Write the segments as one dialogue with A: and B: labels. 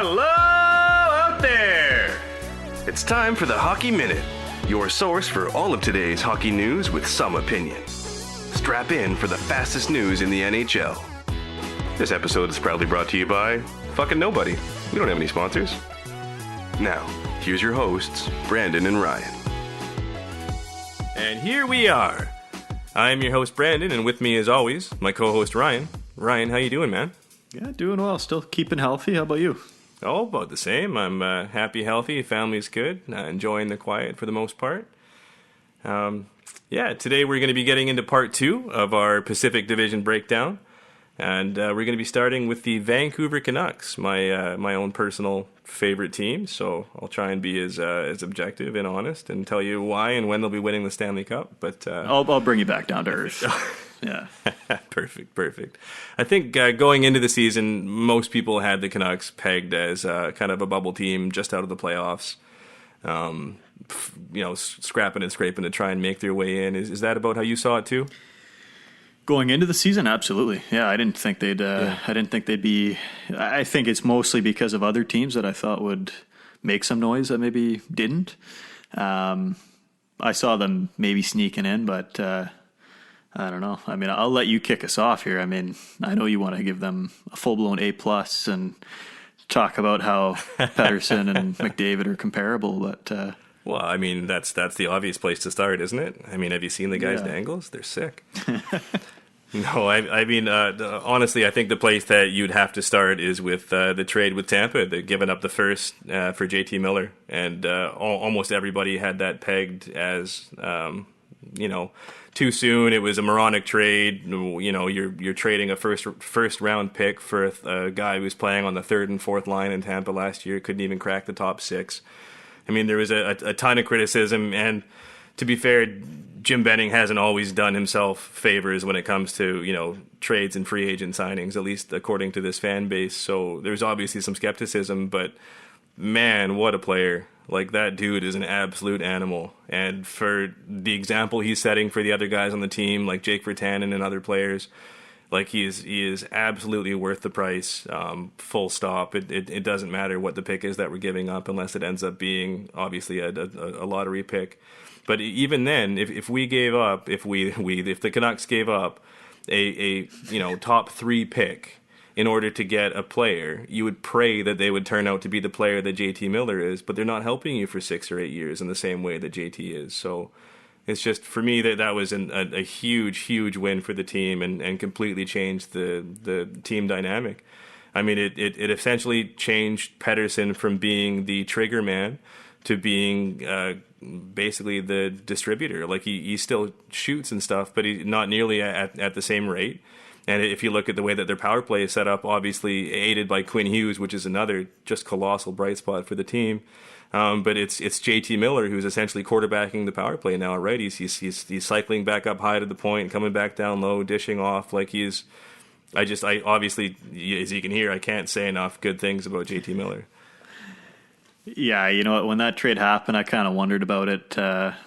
A: Hello out there! It's time for the Hockey Minute, your source for all of today's hockey news with some opinion. Strap in for the fastest news in the NHL. This episode is proudly brought to you by fucking nobody. We don't have any sponsors. Now, here's your hosts, Brandon and Ryan.
B: And here we are. I'm your host, Brandon, and with me, as always, my co-host, Ryan. Ryan, how you doing, man?
C: Yeah, doing well. Still keeping healthy. How about you?
B: Oh, about the same. I'm happy, healthy, family's good, enjoying the quiet for the most part. Today we're going to be getting into part 2 of our Pacific Division breakdown. And we're going to be starting with the Vancouver Canucks, my own personal favorite team. So I'll try and be as objective and honest and tell you why and when they'll be winning the Stanley Cup. But
C: I'll bring you back down to earth. Yeah.
B: Perfect. I think going into the season, most people had the Canucks pegged as kind of a bubble team just out of the playoffs. Scrapping and scraping to try and make their way in. Is that about how you saw it too?
C: Going into the season, absolutely. Yeah, I didn't think they'd. I didn't think they'd be. I think it's mostly because of other teams that I thought would make some noise that maybe didn't. I saw them maybe sneaking in, but I don't know. I mean, I'll let you kick us off here. I mean, I know you want to give them a full-blown A+ and talk about how Pettersson and McDavid are comparable, but.
B: Well, I mean, that's the obvious place to start, isn't it? I mean, have you seen the guys' dangles? They're sick. No, I mean, honestly, I think the place that you'd have to start is with the trade with Tampa. They're giving up the first for JT Miller, and almost everybody had that pegged as, too soon. It was a moronic trade. You know, you're trading a first round pick for a guy who was playing on the third and fourth line in Tampa last year. Couldn't even crack the top 6. I mean, there was a ton of criticism, and to be fair, Jim Benning hasn't always done himself favors when it comes to, trades and free agent signings, at least according to this fan base. So there's obviously some skepticism, but man, what a player. Like, that dude is an absolute animal. And for the example he's setting for the other guys on the team, like Jake Virtanen and other players, like, he is absolutely worth the price, full stop. It doesn't matter what the pick is that we're giving up unless it ends up being, obviously, a lottery pick. But even then, if the Canucks gave up a top 3 pick in order to get a player, you would pray that they would turn out to be the player that JT Miller is, but they're not helping you for 6 or 8 years in the same way that JT is. So it's just, for me, that was a huge win for the team and completely changed the team dynamic. I mean, it essentially changed Pettersson from being the trigger man to being basically the distributor. Like, he still shoots and stuff, but he's not nearly at the same rate. And if you look at the way that their power play is set up, obviously aided by Quinn Hughes, which is another just colossal bright spot for the team. But it's JT Miller who's essentially quarterbacking the power play now, right? He's cycling back up high to the point, coming back down low, dishing off. Like, I obviously, as you can hear, I can't say enough good things about JT Miller.
C: Yeah, you know what? When that trade happened, I kind of wondered about it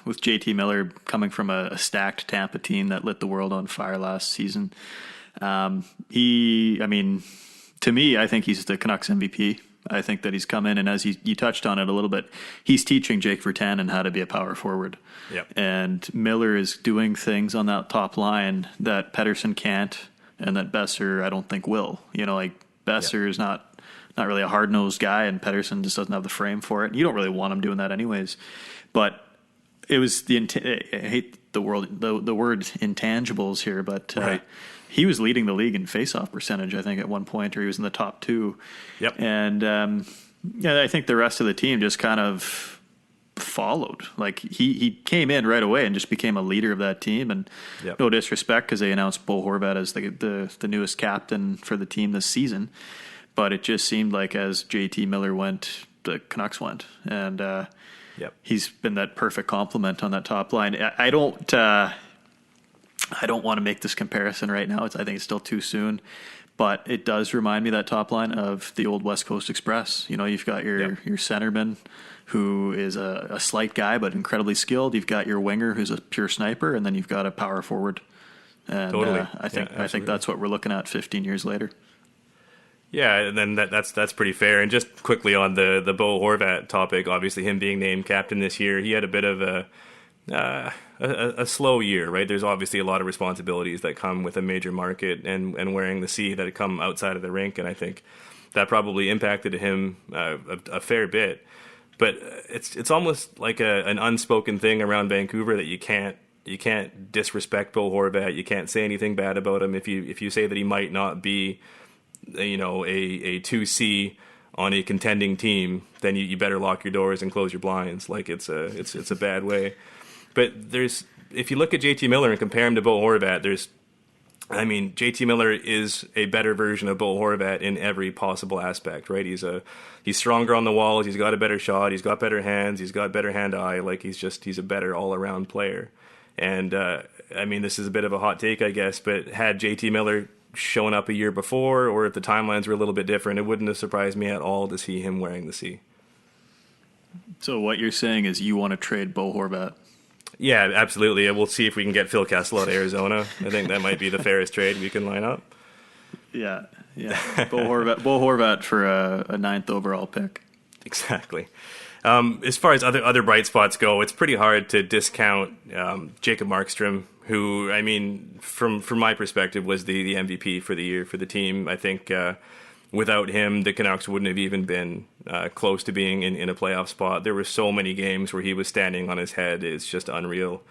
C: with JT Miller coming from a stacked Tampa team that lit the world on fire last season. To me, I think he's the Canucks MVP. I think that he's come in, and as you touched on it a little bit, he's teaching Jake Virtanen how to be a power forward.
B: Yep.
C: And Miller is doing things on that top line that Pettersson can't, and that Besser, I don't think, will. Besser is not really a hard-nosed guy, and Pettersson just doesn't have the frame for it. You don't really want him doing that anyways. But it was I hate the word intangibles here, but
B: right.
C: He was leading the league in face-off percentage, I think, at one point, or he was in the top 2.
B: Yep.
C: And I think the rest of the team just kind of followed. Like, he came in right away and just became a leader of that team. And no disrespect, because they announced Bo Horvat as the newest captain for the team this season. But it just seemed like as JT Miller went, the Canucks went. And he's been that perfect complement on that top line. I don't want to make this comparison right now. I think it's still too soon. But it does remind me, that top line, of the old West Coast Express. You've got your centerman, who is a slight guy but incredibly skilled. You've got your winger, who's a pure sniper, and then you've got a power forward. And
B: totally.
C: I think that's what we're looking at 15 years later.
B: Yeah, and then that's pretty fair. And just quickly on the Bo Horvat topic, obviously him being named captain this year, he had a bit of a slow year, right? There's obviously a lot of responsibilities that come with a major market and wearing the C that come outside of the rink, and I think that probably impacted him a fair bit. But it's almost like an unspoken thing around Vancouver that you can't disrespect Bo Horvat. You can't say anything bad about him if you say that he might not be, a 2C on a contending team, then you better lock your doors and close your blinds. Like it's a bad way. But if you look at JT Miller and compare him to Bo Horvat, JT Miller is a better version of Bo Horvat in every possible aspect, right? He's stronger on the walls, he's got a better shot, he's got better hands, he's got better hand-eye, like he's a better all-around player. And this is a bit of a hot take, I guess, but had JT Miller shown up a year before, or if the timelines were a little bit different, it wouldn't have surprised me at all to see him wearing the C.
C: So what you're saying is you want to trade Bo Horvat?
B: Yeah, absolutely. We'll see if we can get Phil Kessel out of Arizona. I think that might be the fairest trade we can line up.
C: Yeah. Bo Horvat for a 9th overall pick.
B: Exactly. As far as other bright spots go, it's pretty hard to discount Jacob Markstrom, who, from my perspective, was the MVP for the year for the team. I think without him, the Canucks wouldn't have even been close to being in a playoff spot. There were so many games where he was standing on his head. It's just unreal.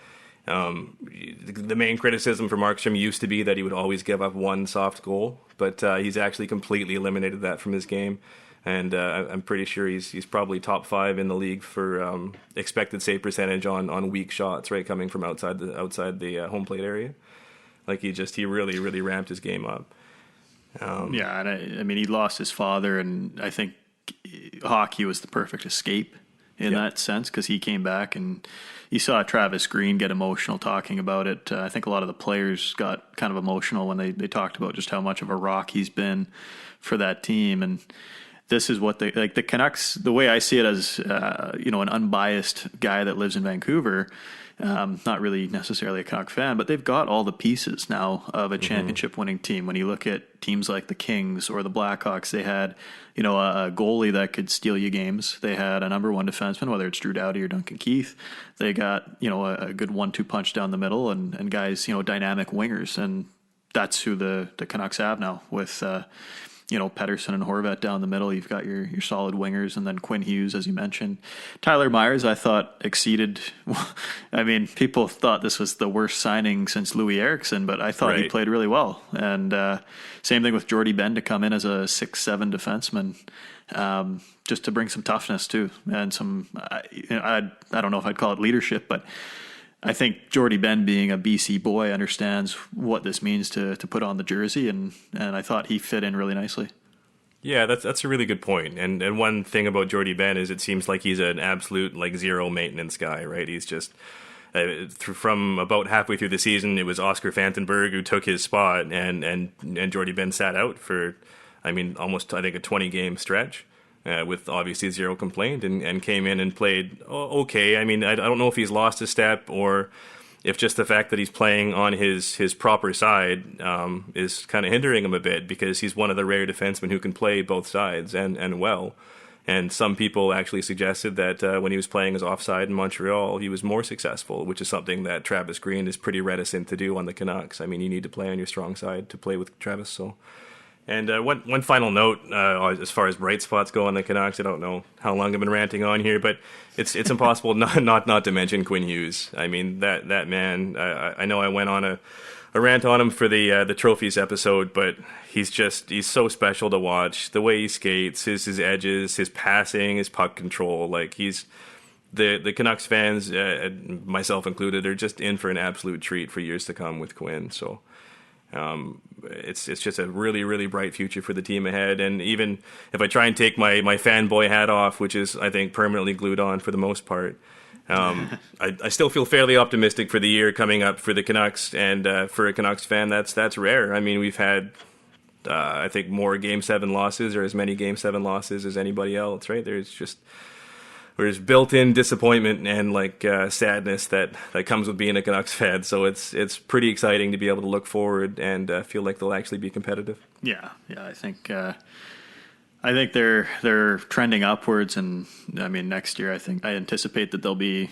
B: The main criticism for Markstrom used to be that he would always give up one soft goal, but he's actually completely eliminated that from his game. And I'm pretty sure he's probably top 5 in the league for expected save percentage on weak shots, right, coming from outside the home plate area. Like he really, really ramped his game up.
C: And he lost his father, and I think hockey was the perfect escape in that sense, because he came back and you saw Travis Green get emotional talking about it. I think a lot of the players got kind of emotional when they talked about just how much of a rock he's been for that team. And this is what the Canucks, the way I see it as, an unbiased guy that lives in Vancouver, not really necessarily a Canuck fan, but they've got all the pieces now of a championship winning team. When you look at teams like the Kings or the Blackhawks, they had, a goalie that could steal you games. They had a number 1 defenseman, whether it's Drew Doughty or Duncan Keith. They got, a good 1-2 punch down the middle and guys, dynamic wingers. And that's who the Canucks have now with, Pettersson and Horvat down the middle. You've got your solid wingers, and then Quinn Hughes, as you mentioned. Tyler Myers, I thought, exceeded. People thought this was the worst signing since Louis Eriksson, but I thought he played really well. And same thing with Jordy Ben to come in as a 6'7" defenseman, just to bring some toughness too, and some. I don't know if I'd call it leadership, but I think Jordy Ben, being a BC boy, understands what this means to put on the jersey, and I thought he fit in really nicely.
B: Yeah, that's a really good point. And one thing about Jordy Ben is it seems like he's an absolute zero maintenance guy, right? He's just from about halfway through the season, it was Oscar Fantenberg who took his spot, and Jordy Ben sat out for almost I think a 20-game stretch. With obviously zero complaint, and came in and played okay. I don't know if he's lost a step or if just the fact that he's playing on his proper side is kind of hindering him a bit, because he's one of the rare defensemen who can play both sides and well. And some people actually suggested that when he was playing as offside in Montreal, he was more successful, which is something that Travis Green is pretty reticent to do on the Canucks. You need to play on your strong side to play with Travis, so... And one final note, as far as bright spots go on the Canucks, I don't know how long I've been ranting on here, but it's impossible not to mention Quinn Hughes. That man. I know I went on a rant on him for the trophies episode, but he's so special to watch. The way he skates, his edges, his passing, his puck control. He's the Canucks fans, myself included, are just in for an absolute treat for years to come with Quinn. So. It's just a really, really bright future for the team ahead. And even if I try and take my fanboy hat off, which is, I think, permanently glued on for the most part, I still feel fairly optimistic for the year coming up for the Canucks. And for a Canucks fan, that's rare. We've had, I think, more Game 7 losses, or as many Game 7 losses as anybody else, right? There's built-in disappointment and sadness that comes with being a Canucks fan. So it's pretty exciting to be able to look forward and feel like they'll actually be competitive.
C: Yeah, I think they're trending upwards, and I mean next year I anticipate that they'll be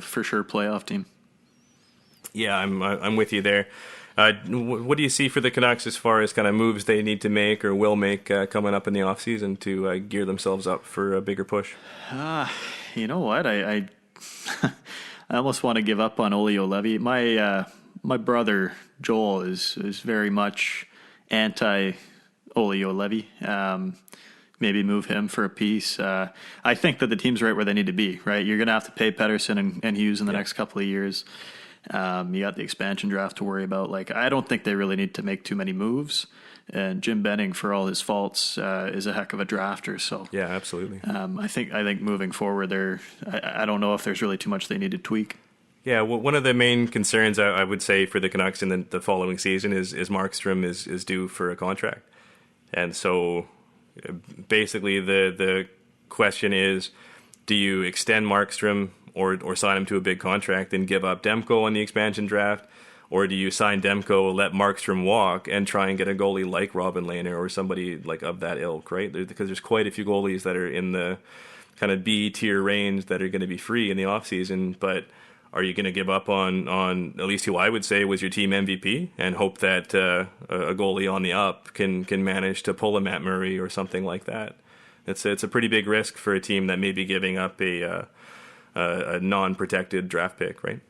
C: for sure playoff team.
B: Yeah, I'm with you there. What do you see for the Canucks as far as kind of moves they need to make or will make coming up in the offseason to gear themselves up for a bigger push?
C: You know what? I I almost want to give up on Olli Juolevi. My brother Joel is very much anti Olli Juolevi. Maybe move him for a piece. I think that the team's right where they need to be. Right, you're going to have to pay Pettersson and Hughes in the next couple of years. You got the expansion draft to worry about. Like, I don't think they really need to make too many moves. And Jim Benning, for all his faults, is a heck of a drafter. So
B: yeah, absolutely.
C: I think moving forward, I don't know if there's really too much they need to tweak.
B: Yeah, well, one of the main concerns I would say for the Canucks in the following season is Markstrom is due for a contract, and so basically the question is, do you extend Markstrom or sign him to a big contract and give up Demko on the expansion draft? Or do you sign Demko, let Markstrom walk, and try and get a goalie like Robin Lehner or somebody like of that ilk, right? Because there's quite a few goalies that are in the kind of B tier range that are going to be free in the offseason. But are you going to give up on at least who I would say was your team MVP and hope that a goalie on the up can manage to pull a Matt Murray or something like that? It's a pretty big risk for a team that may be giving up a non-protected draft pick, right?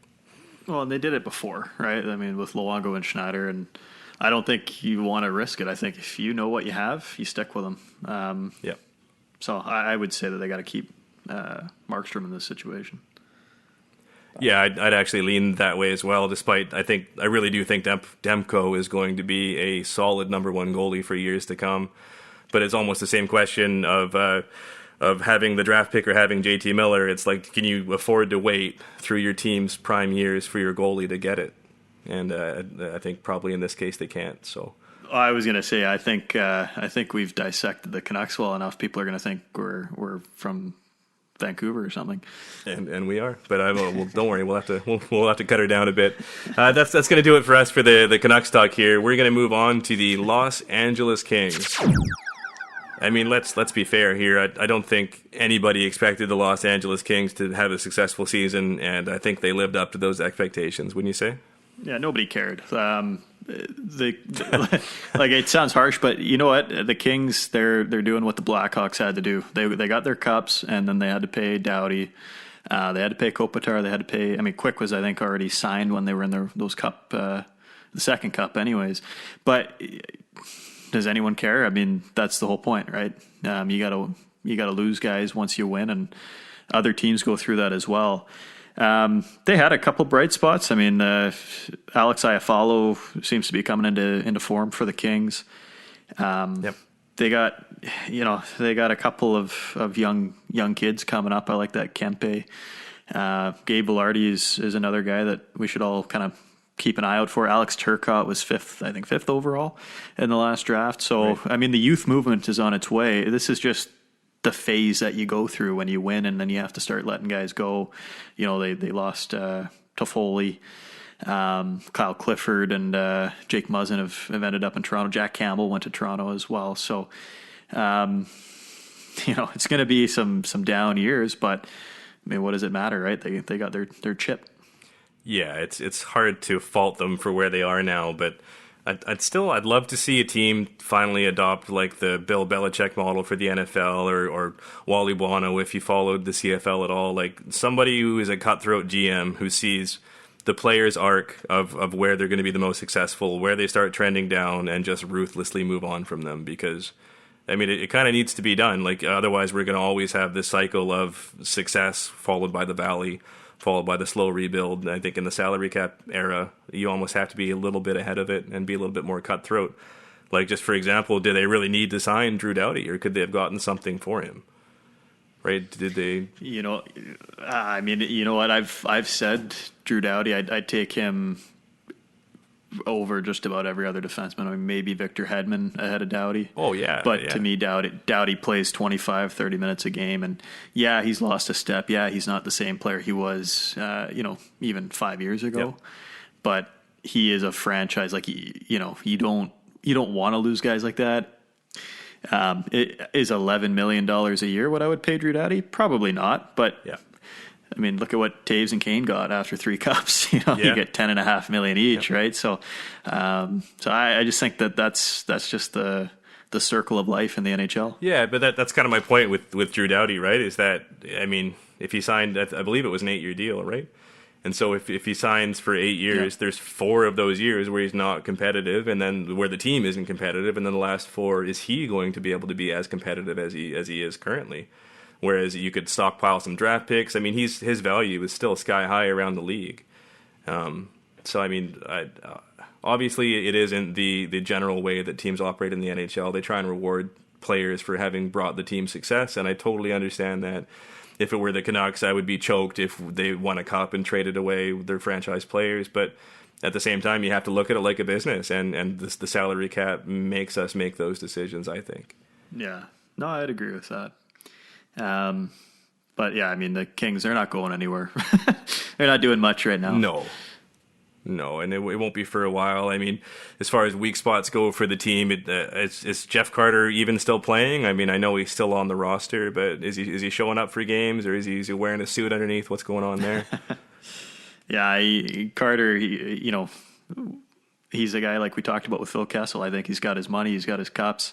C: Well, and they did it before, right? I mean, with Luongo and Schneider, and I don't think you want to risk it. I think if you know what you have, you stick with them.
B: Yep.
C: So I would say that they got to keep Markstrom in this situation.
B: Yeah, I'd actually lean that way as well. Despite I really do think Demko is going to be a solid number one goalie for years to come. But it's almost the same question of having the draft pick or having JT Miller. It's like, can you afford to wait through your team's prime years for your goalie to get it? And I think probably in this case they can't. So
C: I was going to say, I think we've dissected the Canucks well enough. People are going to think we're from Vancouver or something,
B: and we are. But well, don't worry, we'll have to cut her down a bit. That's going to do it for us for the Canucks talk here. We're going to move on to the Los Angeles Kings. I mean, let's be fair here. I don't think anybody expected the Los Angeles Kings to have a successful season, and I think they lived up to those expectations. Wouldn't you say?
C: Yeah, nobody cared. Like, it sounds harsh, but you know what? The Kings, they're doing what the Blackhawks had to do. They got their cups, and then they had to pay Doughty. They had to pay Kopitar. They had to pay. I mean, Quick was, I think, already signed when they were in those cup, the second cup, anyways. But does anyone care? I mean, that's the whole point, right? You gotta lose guys once you win, and other teams go through that as well. They had a couple bright spots. I mean, Alex Iafallo seems to be coming into form for the Kings.
B: Yep.
C: They got a couple of young kids coming up. I like that Kempe. Gabe Velarde is another guy that we should all kind of keep an eye out for. Alex Turcotte was fifth overall in the last draft. So, right. I mean, the youth movement is on its way. This is just the phase that you go through when you win, and then you have to start letting guys go. You know, they lost Toffoli, Kyle Clifford, and Jake Muzzin have ended up in Toronto. Jack Campbell went to Toronto as well. So, it's going to be some down years, but I mean, what does it matter, right? They got their chip.
B: Yeah, it's hard to fault them for where they are now, but I'd love to see a team finally adopt like the Bill Belichick model for the NFL or Wally Buono if you followed the CFL at all. Like somebody who is a cutthroat GM who sees the player's arc of where they're going to be the most successful, where they start trending down, and just ruthlessly move on from them. Because, I mean, it kind of needs to be done. Like otherwise we're going to always have this cycle of success followed by the valley, followed by the slow rebuild. And I think in the salary cap era, you almost have to be a little bit ahead of it and be a little bit more cutthroat. Like, just for example, did they really need to sign Drew Doughty, or could they have gotten something for him? Right? Did they?
C: I mean, you know what? I've said Drew Doughty. I'd take him over just about every other defenseman. I mean, maybe Victor Hedman ahead of Doughty.
B: Oh, yeah.
C: But to me, Doughty plays 25, 30 minutes a game. And, yeah, he's lost a step. Yeah, he's not the same player he was, even 5 years ago. Yep. But he is a franchise. Like, you don't want to lose guys like that. Is $11 million a year what I would pay Drew Doughty? Probably not, but
B: Yeah.
C: I mean, look at what Taves and Kane got after 3 cups. You get $10.5 million each, right? So, I just think that's just the circle of life in the NHL.
B: Yeah, but that's kind of my point with Drew Doughty, right? Is that, I mean, if he signed, I believe it was an 8-year deal, right? And so if he signs for 8 years, there's 4 of those years where he's not competitive, and then where the team isn't competitive, and then the last 4, is he going to be able to be as competitive as he is currently? Whereas you could stockpile some draft picks. I mean, his value is still sky high around the league. So I mean, obviously it isn't the general way that teams operate in the NHL. They try and reward players for having brought the team success, and I totally understand that. If it were the Canucks, I would be choked if they won a cup and traded away their franchise players. But at the same time, you have to look at it like a business, and the salary cap makes us make those decisions, I think.
C: Yeah, no, I'd agree with that. But yeah, I mean, the Kings, they're not going anywhere. They're not doing much right now.
B: No, and it won't be for a while. I mean, as far as weak spots go for the team, is Jeff Carter even still playing? I mean, I know he's still on the roster, but is he showing up for games, or is he wearing a suit underneath? What's going on there?
C: Yeah, Carter, he's a guy like we talked about with Phil Kessel. I think he's got his money, he's got his cups,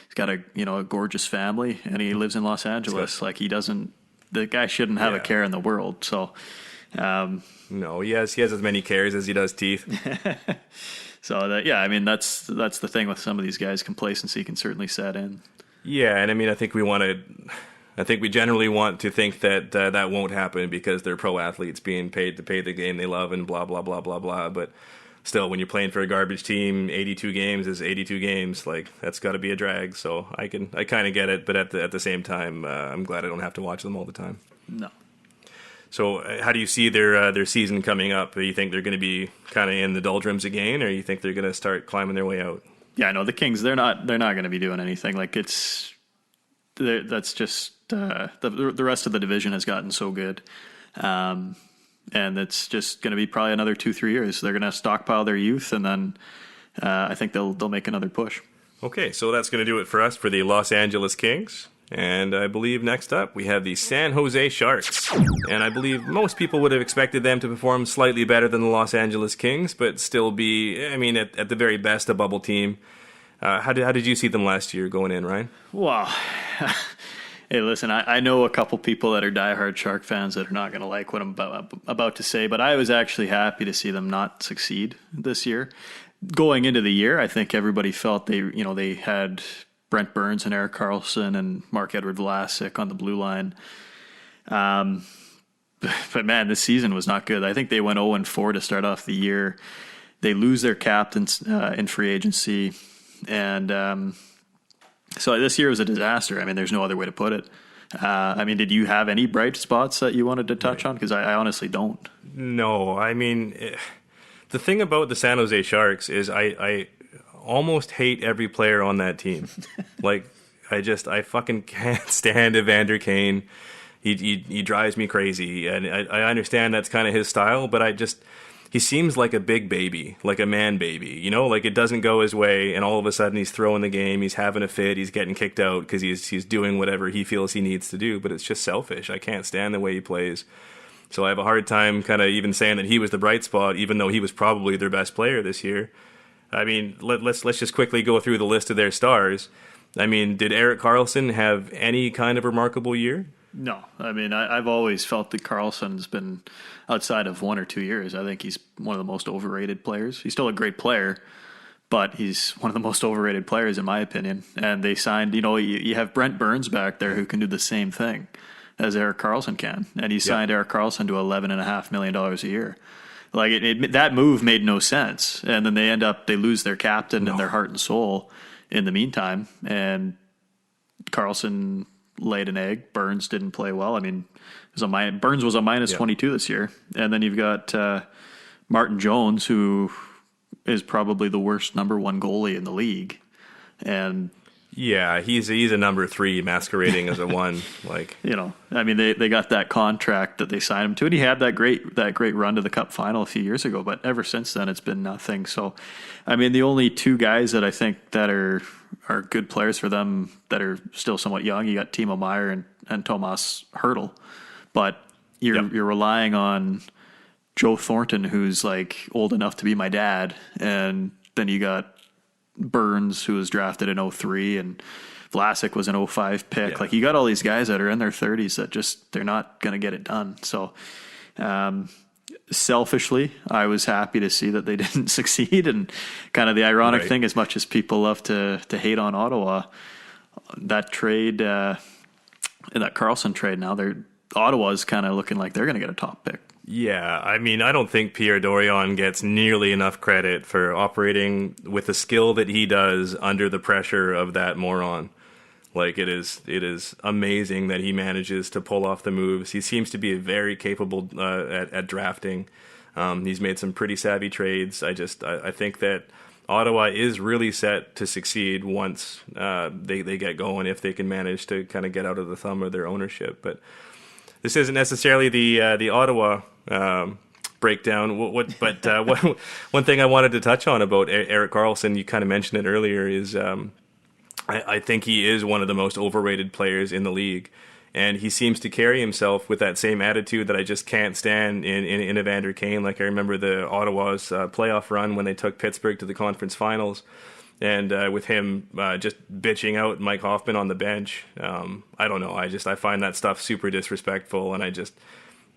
C: he's got a gorgeous family, and he lives in Los Angeles. Like, the guy shouldn't have a care in the world. So.
B: No, he has as many cares as he does teeth.
C: So I mean, that's the thing with some of these guys. Complacency can certainly set in.
B: Yeah, and I mean, I think we generally want to think that that won't happen because they're pro athletes being paid to play the game they love and blah blah blah blah blah. But still, when you're playing for a garbage team, 82 games is 82 games. Like, that's got to be a drag. So I kind of get it, but at the same time, I'm glad I don't have to watch them all the time.
C: No.
B: So how do you see their season coming up? Do you think they're going to be kind of in the doldrums again, or you think they're going to start climbing their way out? Yeah,
C: no, the Kings, they're not going to be doing anything. Like, that's just the rest of the division has gotten so good, and it's just going to be probably another 2-3 years. They're going to stockpile their youth, and then I think they'll make another push. Okay, so that's going to do it for us for the Los Angeles Kings. And I believe next up we have the San Jose Sharks. And I believe most people would have expected them to perform slightly better than the Los Angeles Kings, but still be, I mean, at the very best, a bubble team. How did you see them last year going in, Ryan? Well, hey, listen, I know a couple people that are diehard Shark fans that are not going to like what I'm about to say, but I was actually happy to see them not succeed this year. Going into the year, I think everybody felt they had Brent Burns and Erik Karlsson and Marc-Edouard Vlasic on the blue line. But man, this season was not good. I think they went 0-4 to start off the year. They lose their captains in free agency. And so this year was a disaster. I mean, there's no other way to put it. I mean, did you have any bright spots that you wanted to touch on? Because I honestly don't. No, I mean, the thing about the San Jose Sharks is I almost hate every player on that team. Like, I fucking can't stand Evander Kane. He drives me crazy, and I understand that's kind of his style, but he seems like a big baby, like a man baby, like it doesn't go his way, and all of a sudden he's throwing the game, he's having a fit, he's getting kicked out because he's doing whatever he feels he needs to do, but it's just selfish. I can't stand the way he plays. So I have a hard time kind of even saying that he was the bright spot, even though he was probably their best player this year. I mean, let's just quickly go through the list of their stars. I mean, did Erik Karlsson have any kind of remarkable year? No. I mean, I've always felt that Karlsson's been, outside of 1 or 2 years, I think he's one of the most overrated players. He's still a great player, but he's one of the most overrated players in my opinion. And they signed, you have Brent Burns back there who can do the same thing as Erik Karlsson can. And he signed Erik Karlsson to $11.5 million a year. Like, that move made no sense. And then they lose their captain and their heart and soul in the meantime. And Karlsson laid an egg. Burns didn't play well. I mean, Burns was a minus 22 this year. And then you've got Martin Jones, who is probably the worst number 1 goalie in the league. And
B: Yeah, he's a number 3 masquerading as a 1. Like,
C: I mean, they got that contract that they signed him to, and he had that great run to the Cup final a few years ago. But ever since then, it's been nothing. So, I mean, the only 2 guys that I think that are good players for them that are still somewhat young, you got Timo Meier and Tomas Hertl, but you're relying on Joe Thornton, who's like old enough to be my dad, and then you got Burns, who was drafted in 03, and Vlasic was an 05 pick.
B: Yeah.
C: Like, you got all these guys that are in their 30s that they're not going to get it done. So, selfishly, I was happy to see that they didn't succeed. And kind of the ironic thing, as much as people love to hate on Ottawa, that trade, that Karlsson trade, now Ottawa's kind of looking like they're going to get a top pick.
B: Yeah, I mean, I don't think Pierre Dorion gets nearly enough credit for operating with the skill that he does under the pressure of that moron. Like, it is amazing that he manages to pull off the moves. He seems to be very capable at drafting. He's made some pretty savvy trades. I think that Ottawa is really set to succeed once they get going, if they can manage to kind of get out of the thumb of their ownership. But this isn't necessarily the Ottawa breakdown. One thing I wanted to touch on about Erik Karlsson, you kind of mentioned it earlier, is I think he is one of the most overrated players in the league. And he seems to carry himself with that same attitude that I just can't stand in Evander Kane. Like, I remember the Ottawa's playoff run when they took Pittsburgh to the conference finals. And with him just bitching out Mike Hoffman on the bench, I don't know. I find that stuff super disrespectful, and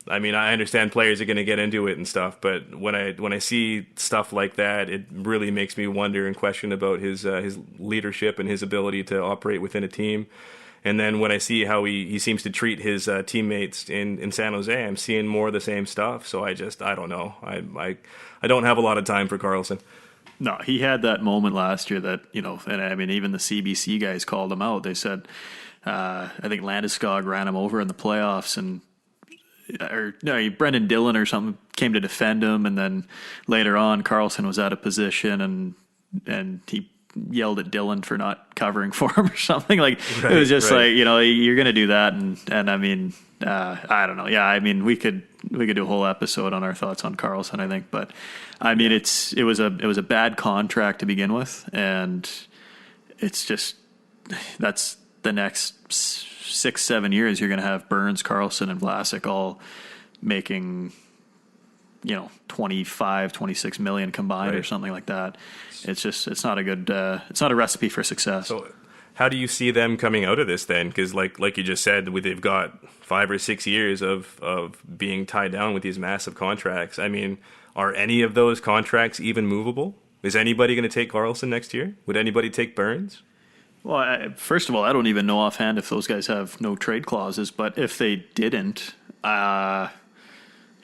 B: I mean, I understand players are going to get into it and stuff, but when I see stuff like that, it really makes me wonder and question about his leadership and his ability to operate within a team. And then when I see how he seems to treat his teammates in San Jose, I'm seeing more of the same stuff. So I don't know. I don't have a lot of time for Karlsson.
C: No, he had that moment last year that, and I mean, even the CBC guys called him out. They said, I think Landeskog ran him over in the playoffs, and Brendan Dillon or something came to defend him, and then later on, Karlsson was out of position, and he yelled at Dillon for not covering for him or something. Like, it was just like, you're going to do that, and I mean, I don't know. Yeah, I mean, we could do a whole episode on our thoughts on Karlsson, I think, but I mean, it was a bad contract to begin with, and it's just, that's the next 6-7 years you're going to have Burns, Karlsson, and Vlasic all making 25-26 million combined or something like that. It's not a good it's not a recipe for success.
B: So how do you see them coming out of this then? Because like you just said, they've got 5 or 6 years of being tied down with these massive contracts. I mean, are any of those contracts even movable? Is anybody going to take Karlsson next year? Would anybody take Burns?
C: Well, first of all, I don't even know offhand if those guys have no trade clauses, but if they didn't, you're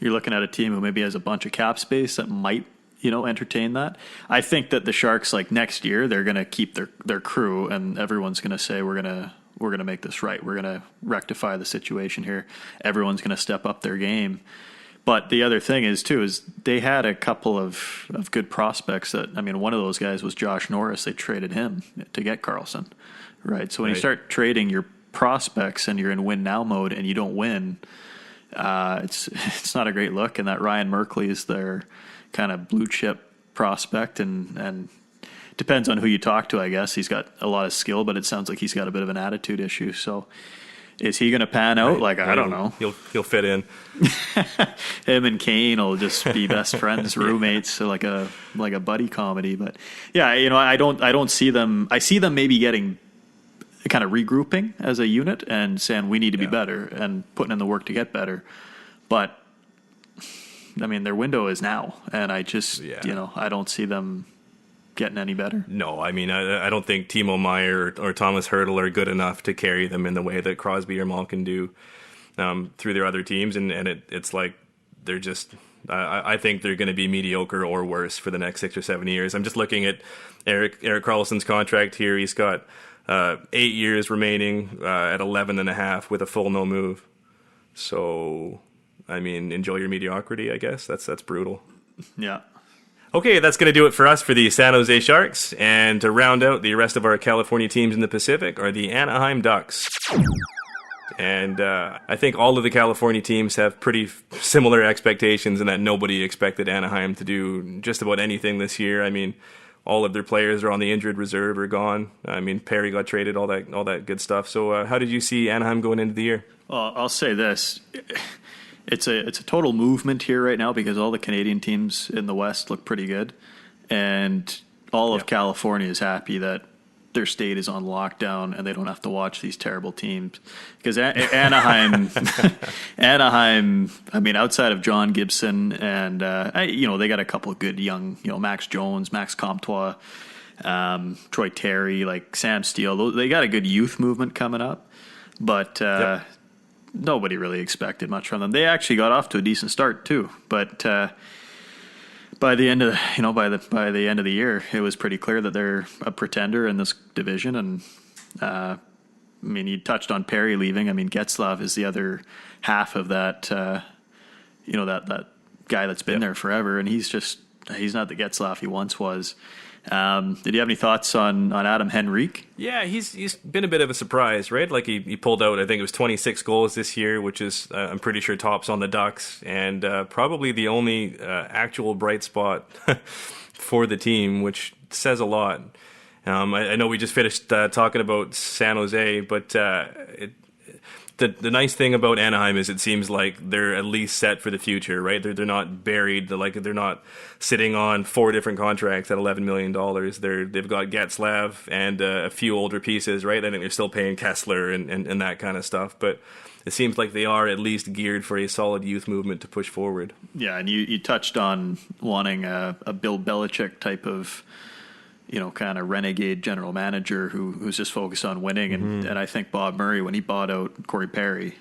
C: looking at a team who maybe has a bunch of cap space that might, entertain that. I think that the Sharks, like, next year, they're going to keep their crew, and everyone's going to say, we're going to make this right. We're going to rectify the situation here. Everyone's going to step up their game. But the other thing is they had a couple of good prospects that, I mean, one of those guys was Josh Norris. They traded him to get Karlsson, right? So when you start trading your prospects and you're in win now mode and you don't win, it's not a great look. And that Ryan Merkley is their kind of blue chip prospect, and depends on who you talk to, I guess. He's got a lot of skill, but it sounds like he's got a bit of an attitude issue. So is he going to pan out? Like, I don't know.
B: He'll fit in.
C: Him and Kane will just be best friends, roommates, so like a buddy comedy. But yeah, I don't see them. I see them maybe getting kind of regrouping as a unit and saying we need to be better and putting in the work to get better. But I mean, their window is now, and I just I don't see them getting any better.
B: No, I mean, I don't think Timo Meier or Thomas Hertl are good enough to carry them in the way that Crosby or Malkin do through their other teams, and it's like they're just. I think they're going to be mediocre or worse for the next 6 or 7 years. I'm just looking at Erik Karlsson's contract here. He's got 8 years remaining at 11.5 with a full no move. So, I mean, enjoy your mediocrity, I guess. That's brutal.
C: Yeah.
B: Okay, that's going to do it for us for the San Jose Sharks. And to round out the rest of our California teams in the Pacific are the Anaheim Ducks. And I think all of the California teams have pretty similar expectations in that nobody expected Anaheim to do just about anything this year. I mean, all of their players are on the injured reserve or gone. I mean, Perry got traded, all that good stuff. So how did you see Anaheim going into the year?
C: Well, I'll say this. It's a total movement here right now because all the Canadian teams in the West look pretty good. And all of California is happy that their state is on lockdown and they don't have to watch these terrible teams. Because Anaheim, I mean, outside of John Gibson and, they got a couple of good young, Max Jones, Max Comtois, Troy Terry, like Sam Steele. They got a good youth movement coming up. But nobody really expected much from them. They actually got off to a decent start too. But by the end of by the end of the year, it was pretty clear that they're a pretender in this division. And I mean, you touched on Perry leaving. I mean, Getzlaf is the other half of that. That guy that's been there forever, and he's not the Getzlaf he once was. Did you have any thoughts on Adam Henrique?
B: Yeah, he's been a bit of a surprise, right? Like he pulled out, I think it was 26 goals this year, which is, I'm pretty sure, tops on the Ducks, and probably the only actual bright spot for the team, which says a lot. I know we just finished talking about San Jose, but the nice thing about Anaheim is it seems like they're at least set for the future, right? They're not buried. They're not sitting on 4 different contracts at $11 million. They've got Getzlaf and a few older pieces, right? I think they're still paying Kessler and that kind of stuff. But it seems like they are at least geared for a solid youth movement to push forward. Yeah,
C: and you touched on wanting a Bill Belichick type of kind of renegade general manager who's just focused on winning. And I think Bob Murray, when he bought out Corey Perry,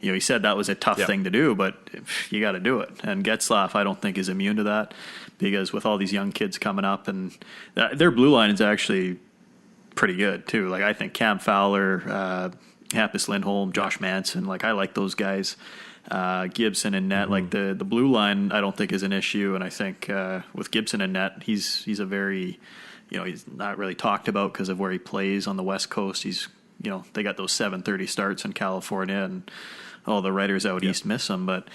C: he said that was a tough thing to do, but you got to do it. And Getzlaf, I don't think, is immune to that because with all these young kids coming up, and their blue line is actually pretty good too. Like I think Cam Fowler, Hampus Lindholm, Josh Manson, like I like those guys. Gibson and net, like the blue line, I don't think is an issue. And I think with Gibson and net, he's a very he's not really talked about because of where he plays on the West Coast. He's, they got those 7:30 starts in California, and all the writers out east miss him. But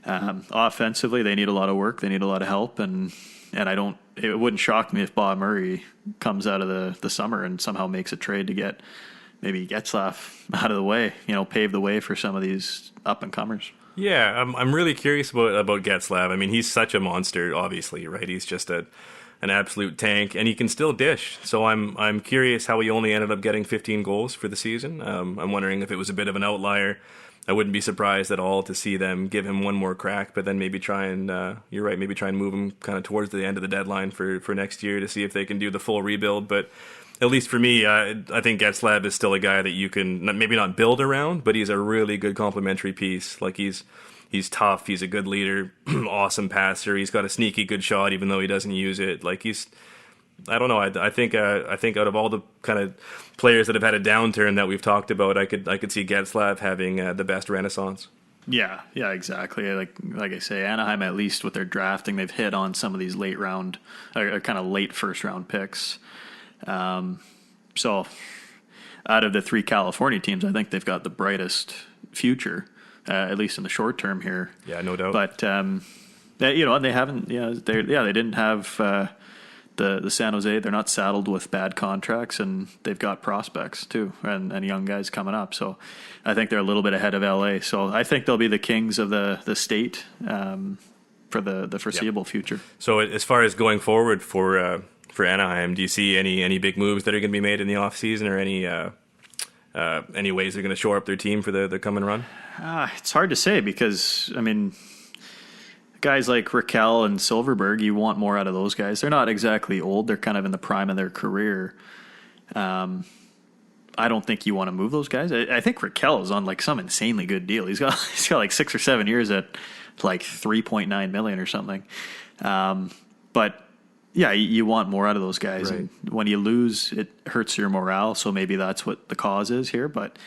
C: offensively, they need a lot of work. They need a lot of help, and it wouldn't shock me if Bob Murray comes out of the summer and somehow makes a trade to get maybe Getzlaf out of the way. Pave the way for some of these up and comers.
B: Yeah, I'm really curious about Getzlaf. I mean, he's such a monster, obviously, right? He's just an absolute tank, and he can still dish. So I'm curious how he only ended up getting 15 goals for the season. I'm wondering if it was a bit of an outlier. I wouldn't be surprised at all to see them give him one more crack, but then maybe try and you're right, maybe try and move him kind of towards the end of the deadline for next year to see if they can do the full rebuild. But at least for me, I think Getzlaf is still a guy that you can maybe not build around, but he's a really good complementary piece. Like he's tough. He's a good leader, awesome passer. He's got a sneaky good shot, even though he doesn't use it. Like I don't know. I think out of all the kind of players that have had a downturn that we've talked about, I could see Getzlaf having the best renaissance.
C: Yeah, exactly. Like I say, Anaheim, at least with their drafting, they've hit on some of these late round, or kind of late first round picks. So out of the 3 California teams, I think they've got the brightest future. At least in the short term here.
B: Yeah, no doubt.
C: But they haven't. They didn't have the San Jose. They're not saddled with bad contracts, and they've got prospects too, and young guys coming up. So I think they're a little bit ahead of LA. So I think they'll be the kings of the state for the foreseeable future.
B: So as far as going forward for Anaheim, do you see any big moves that are going to be made in the off season, or any ways they're going to shore up their team for the coming run?
C: It's hard to say because, I mean, guys like Raquel and Silverberg, you want more out of those guys. They're not exactly old. They're kind of in the prime of their career. I don't think you want to move those guys. I think Raquel is on like some insanely good deal. He's got like 6 or 7 years at like $3.9 million or something. But yeah, you want more out of those guys.
B: Right.
C: And when you lose, it hurts your morale. So maybe that's what the cause is here. But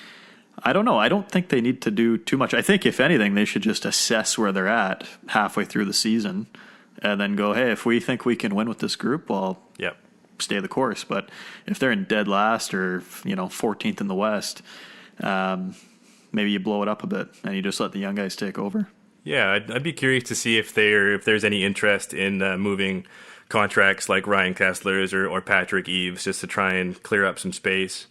C: I don't know. I don't think they need to do too much. I think, if anything, they should just assess where they're at halfway through the season and then go, hey, if we think we can win with this group, well,
B: Yep.
C: stay the course. But if they're in dead last or 14th in the West, maybe you blow it up a bit and you just let the young guys take over.
B: Yeah, I'd be curious to see if there's any interest in moving contracts like Ryan Kessler's or Patrick Eves, just to try and clear up some space,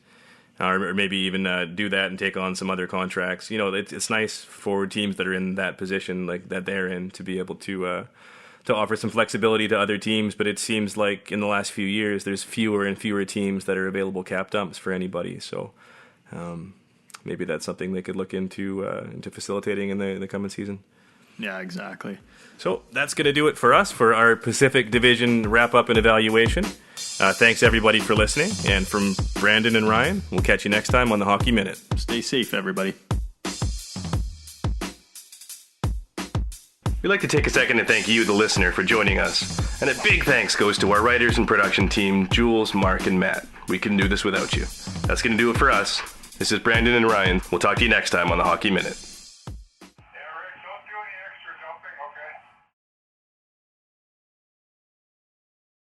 B: or maybe even do that and take on some other contracts. It's nice for teams that are in that position, like that they're in, to be able to offer some flexibility to other teams. But it seems like in the last few years, there's fewer and fewer teams that are available cap dumps for anybody. So maybe that's something they could look into facilitating in the coming season.
C: Yeah, exactly.
B: So that's going to do it for us for our Pacific Division wrap-up and evaluation. Thanks, everybody, for listening. And from Brandon and Ryan, we'll catch you next time on the Hockey Minute.
C: Stay safe, everybody.
A: We'd like to take a second to thank you, the listener, for joining us. And a big thanks goes to our writers and production team, Jules, Mark, and Matt. We couldn't do this without you. That's going to do it for us. This is Brandon and Ryan. We'll talk to you next time on the Hockey Minute.
D: Yeah, Rick, don't do any extra jumping, okay?